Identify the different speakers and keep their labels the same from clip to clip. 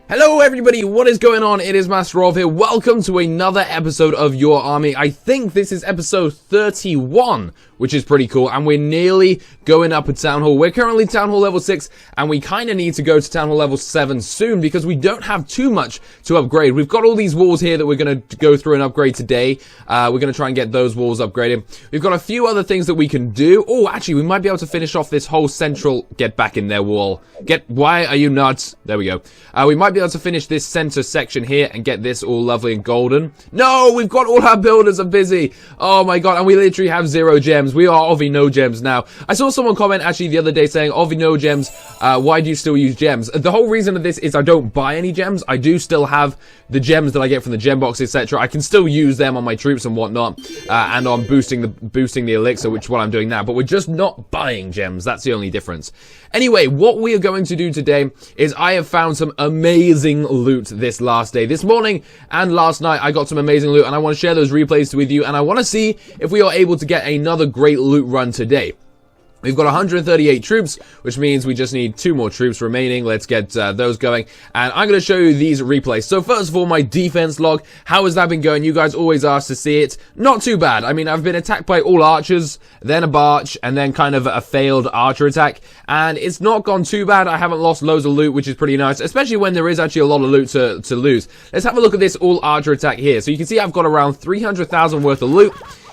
Speaker 1: Hello everybody, what is going on? It is Master Rolf here. Welcome to another episode of Your Army. I think this is episode 31, which is pretty cool, and we're nearly going up at Town Hall. We're currently Town Hall level 6, and we kind of need to go to Town Hall level 7 soon, because we don't have too much to upgrade. We've got all these walls here that we're going to go through and upgrade today. We're going to try and get those walls upgraded. We've got a few other things that we can do. Oh, actually, we might be able to finish off this whole central... Get back in there, wall. Why are you nuts? There we go. We might be able to finish this center section here and get this all lovely and golden. No, we've got all our builders are busy. Oh my god, and we literally have 0 gems. We are Ovi no gems now. I saw someone comment actually the other day saying, Ovi no gems, why do you still use gems? The whole reason of this is I don't buy any gems. I do still have the gems that I get from the gem box, etc. I can still use them on my troops and whatnot, and on boosting the elixir, which is what I'm doing now. But we're just not buying gems. That's the only difference. Anyway, what we are going to do today is I have found some amazing loot this last day. This morning and last night I got some amazing loot, and I want to share those replays with you, and I want to see if we are able to get another great loot run today. We've got 138 troops, which means we just need 2 more troops remaining. Let's get those going. And I'm going to show you these replays. So first of all, my defense log. How has that been going? You guys always ask to see it. Not too bad. I mean, I've been attacked by all archers, then a barch, and then kind of a failed archer attack. And it's not gone too bad. I haven't lost loads of loot, which is pretty nice, especially when there is actually a lot of loot to lose. Let's have a look at this all archer attack here. So you can see I've got around 300,000 worth of loot.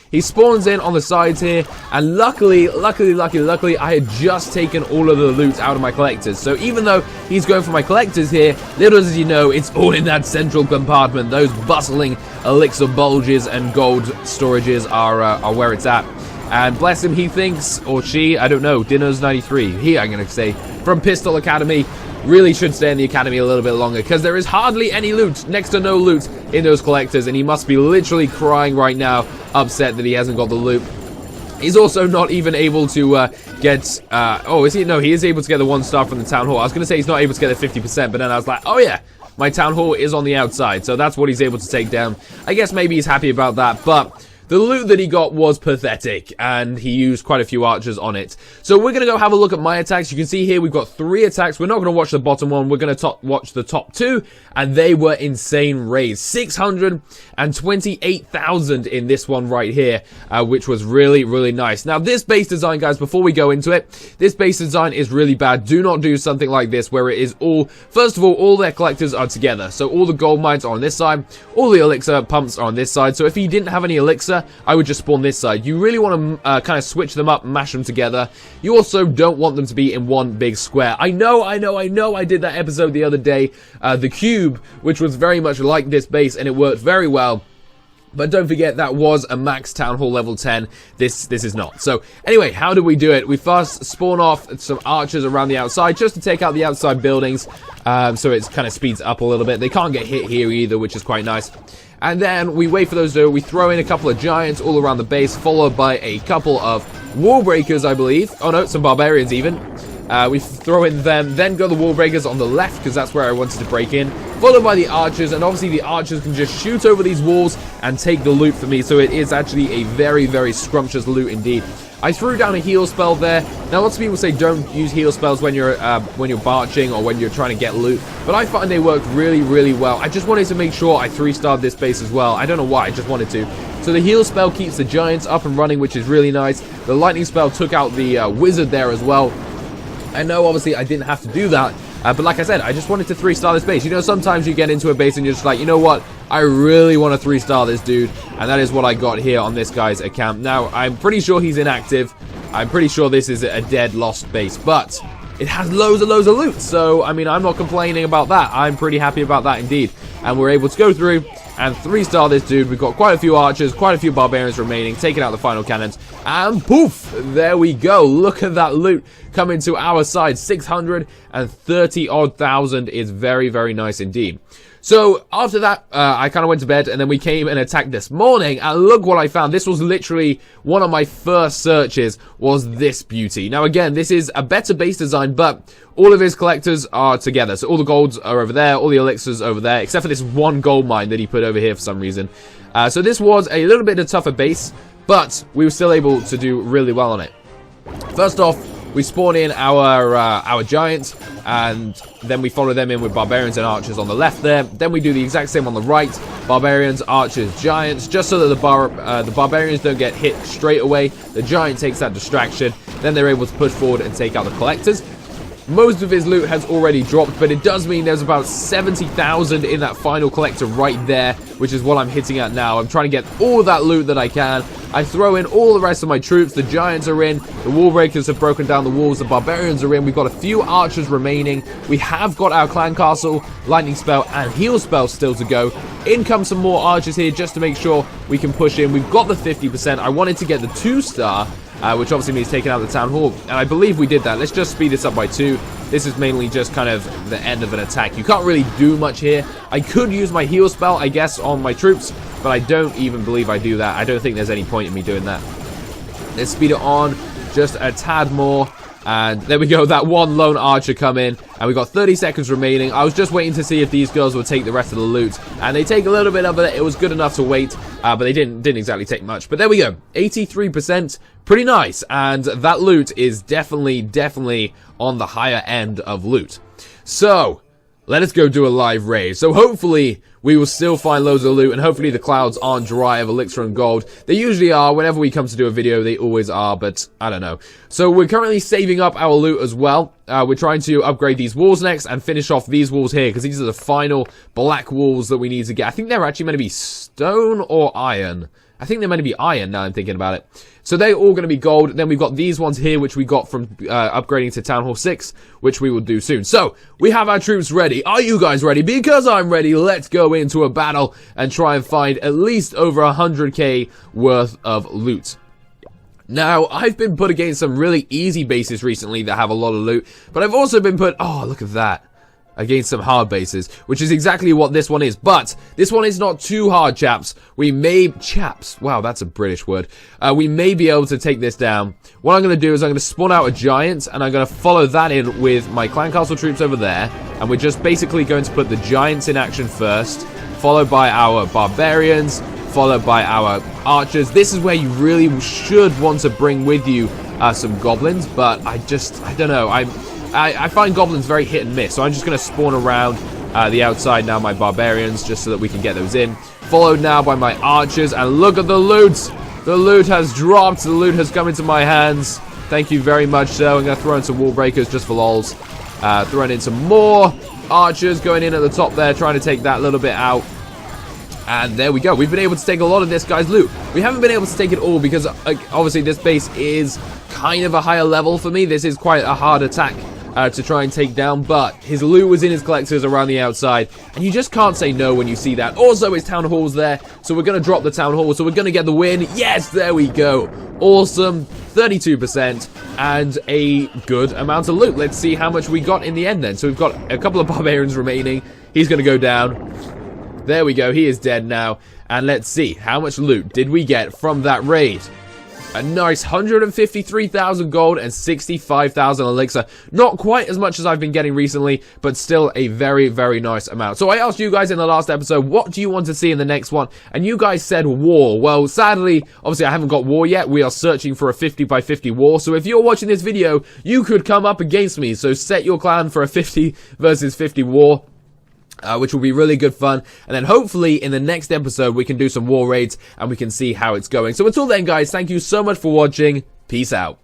Speaker 1: He spawns in on the sides here, and luckily, I had just taken all of the loot out of my collectors. So even though he's going for my collectors here, little as you know, it's all in that central compartment. Those bustling elixir bulges and gold storages are where it's at. And bless him, he thinks, or she, I don't know, Dinner's 93, he, I'm going to say, from Pistol Academy, really should stay in the academy a little bit longer, because there is hardly any loot, next to no loot in those collectors, and he must be literally crying right now, upset that he hasn't got the loot. He's also not even able to get, oh, is he? No, he is able to get the 1 star from the Town Hall. I was going to say he's not able to get the 50%, but then I was like, oh yeah, my Town Hall is on the outside, so that's what he's able to take down. I guess maybe he's happy about that, but... the loot that he got was pathetic, and he used quite a few archers on it. So we're going to go have a look at my attacks. You can see here we've got 3 attacks. We're not going to watch the bottom one. We're going to watch the top 2, and they were insane raids. 628,000 in this one right here, which was really, really nice. Now, this base design, guys, before we go into it, this base design is really bad. Do not do something like this where it is all... first of all their collectors are together. So all the gold mines are on this side. All the elixir pumps are on this side. So if you didn't have any elixir, I would just spawn this side. You really want to kind of switch them up, mash them together. You also don't want them to be in one big square. I know, I did that episode the other day, the cube, which was very much like this base, and it worked very well. But don't forget, that was a max Town Hall level 10. This is not. So, anyway, how do we do it? We first spawn off some archers around the outside, just to take out the outside buildings, so it kind of speeds up a little bit. They can't get hit here either, which is quite nice. And then we wait for those to... we throw in a couple of giants all around the base, followed by a couple of wall breakers, I believe. Oh no, some barbarians even. We throw in them, then go the wall breakers on the left, because that's where I wanted to break in. Followed by the archers, and obviously the archers can just shoot over these walls and take the loot for me. So it is actually a very, very scrumptious loot indeed. I threw down a heal spell there. Now, lots of people say don't use heal spells when you're barching or when you're trying to get loot, but I find they work really, really well. I just wanted to make sure I 3-starred this base as well. I don't know why, I just wanted to. So the heal spell keeps the giants up and running, which is really nice. The lightning spell took out the wizard there as well. I know, obviously, I didn't have to do that, but like I said, I just wanted to 3-star this base. You know, sometimes you get into a base and you're just like, you know what, I really want to 3-star this dude, and that is what I got here on this guy's account. Now, I'm pretty sure he's inactive. I'm pretty sure this is a dead, lost base, but it has loads and loads of loot, so, I mean, I'm not complaining about that. I'm pretty happy about that indeed. And we're able to go through and 3-star this dude. We've got quite a few archers, quite a few barbarians remaining, taking out the final cannons, and poof, there we go. Look at that loot coming to our side. 630-odd thousand is very, very nice indeed. So after that, I kind of went to bed, and then we came and attacked this morning, and look what I found. This was literally one of my first searches, was this beauty. Now again, this is a better base design, but all of his collectors are together. So all the golds are over there, all the elixirs over there, except for this one gold mine that he put over here for some reason. So this was a little bit of a tougher base, but we were still able to do really well on it. First off, we spawn in our giants, and then we follow them in with barbarians and archers on the left there. Then we do the exact same on the right, barbarians, archers, giants, just so that the barbarians don't get hit straight away. The giant takes that distraction, then they're able to push forward and take out the collectors. Most of his loot has already dropped, but it does mean there's about 70,000 in that final collector right there, which is what I'm hitting at now. I'm trying to get all that loot that I can. I throw in all the rest of my troops. The giants are in. The wall breakers have broken down the walls. The barbarians are in. We've got a few archers remaining. We have got our clan castle, lightning spell, and heal spell still to go. In comes some more archers here just to make sure we can push in. We've got the 50%. I wanted to get the 2-star. Which obviously means taking out the town hall, and I believe we did that. Let's just speed this up by 2. This is mainly just kind of the end of an attack. You can't really do much here. I could use my heal spell, I guess, on my troops, but I don't even believe I do that. I don't think there's any point in me doing that. Let's speed it on just a tad more. And there we go, that one lone archer come in, and we've got 30 seconds remaining. I was just waiting to see if these girls would take the rest of the loot, and they take a little bit of it. It was good enough to wait, but they didn't exactly take much. But there we go, 83%, pretty nice, and that loot is definitely on the higher end of loot. So let us go do a live raid. So hopefully we will still find loads of loot, and hopefully the clouds aren't dry of elixir and gold. They usually are. Whenever we come to do a video, they always are, but I don't know. So we're currently saving up our loot as well. We're trying to upgrade these walls next and finish off these walls here, because these are the final black walls that we need to get. I think they're actually meant to be stone or iron. I think they're meant to be iron now I'm thinking about it. So they're all going to be gold. Then we've got these ones here, which we got from upgrading to Town Hall 6, which we will do soon. So we have our troops ready. Are you guys ready? Because I'm ready. Let's go into a battle and try and find at least over 100k worth of loot. Now, I've been put against some really easy bases recently that have a lot of loot, but I've also been put, oh, look at that, against some hard bases, which is exactly what this one is. But this one is not too hard, chaps. Wow, that's a British word. We may be able to take this down. What I'm going to do is I'm going to spawn out a giant, and I'm going to follow that in with my clan castle troops over there, and we're just basically going to put the giants in action first, followed by our barbarians, followed by our archers. This is where you really should want to bring with you some goblins, but I don't know. I find goblins very hit and miss, so I'm just going to spawn around the outside now, my barbarians, just so that we can get those in. Followed now by my archers, and look at the loot! The loot has dropped, the loot has come into my hands. Thank you very much, so I'm going to throw in some wall breakers just for lols. Throwing in some more archers, going in at the top there, trying to take that little bit out. And there we go. We've been able to take a lot of this guy's loot. We haven't been able to take it all because, obviously, this base is kind of a higher level for me. This is quite a hard attack to try and take down, but his loot was in his collectors around the outside, and you just can't say no when you see that. Also, his town hall's there, so we're going to drop the town hall, so we're going to get the win. Yes, there we go. Awesome. 32% and a good amount of loot. Let's see how much we got in the end then. So we've got a couple of barbarians remaining. He's going to go down. There we go, he is dead now. And let's see, how much loot did we get from that raid? A nice 153,000 gold and 65,000 elixir. Not quite as much as I've been getting recently, but still a very nice amount. So I asked you guys in the last episode, what do you want to see in the next one? And you guys said war. Well, sadly, obviously I haven't got war yet. We are searching for a 50 by 50 war. So if you're watching this video, you could come up against me. So set your clan for a 50 versus 50 war. Which will be really good fun, and then hopefully in the next episode we can do some war raids and we can see how it's going. So until then, guys, thank you so much for watching. Peace out.